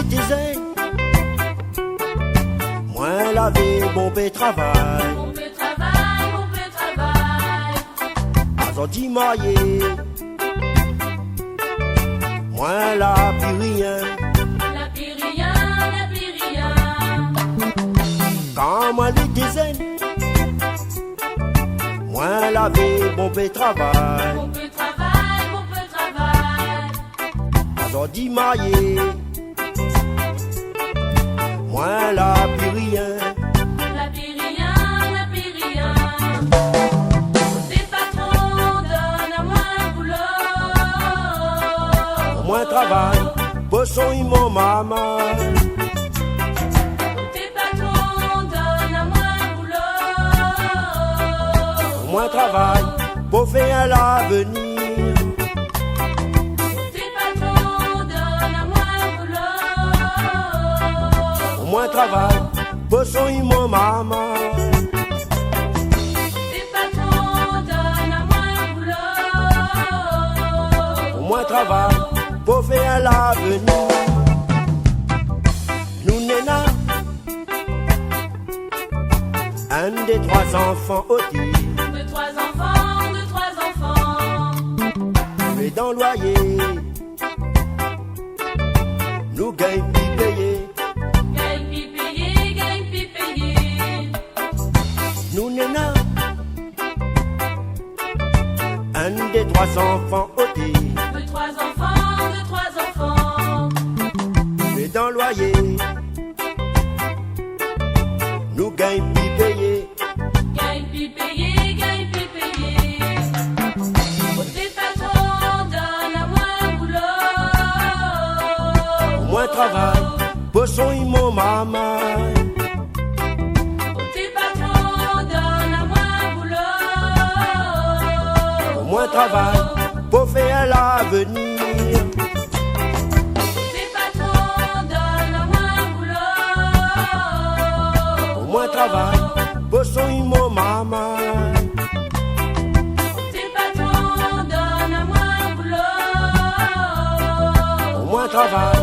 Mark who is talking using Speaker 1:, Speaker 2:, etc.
Speaker 1: l'été zen, moins laver, bon peu travail.
Speaker 2: Bon peu travail, bon peu travail.
Speaker 1: Azodi maillé, moins la plus rien.
Speaker 2: La plus rien, la plus rien.
Speaker 1: Quand moi l'été zen, moins laver, bon peu travail.
Speaker 2: Bon peu travail, bon peu travail.
Speaker 1: Azodi maillé, moins la plus rien.
Speaker 2: La plus rien, la plus rien. Tes patrons donnent à moi un boulot.
Speaker 1: Moins travail, bossons y mon maman.
Speaker 2: Tes patrons donnent à moi un boulot.
Speaker 1: Moins travail, pour faire l'avenir.
Speaker 2: Tes patrons donnent à moi un boulot.
Speaker 1: Moins travail, bossons y mon maman.
Speaker 2: Tes patrons donnent à moi un boulot.
Speaker 1: Moins travail, pour faire l'avenir. Nous néna, un des trois enfants autis.
Speaker 2: De trois enfants, de trois enfants.
Speaker 1: Mais dans le loyer, nous gagnons plus payer.
Speaker 2: Gagne pi payé, gagne pi payé.
Speaker 1: Nous néna, un des trois enfants autis.
Speaker 2: De trois enfants, de trois enfants.
Speaker 1: Mais dans le loyer, nous gagnons plus payer.
Speaker 2: Gagne pi payé, gagne pi payé. Tes patrons donnent à moi un boulot.
Speaker 1: Moins travail, bossons y mon maman.
Speaker 2: Tes patrons donnent à moi un boulot.
Speaker 1: Moins travail, pour faire l'avenir.
Speaker 2: Tes patrons donnent à moi un boulot.
Speaker 1: Moins travail, bossons y mon maman.
Speaker 2: Tes patrons donnent à moi un boulot.
Speaker 1: Moins travail,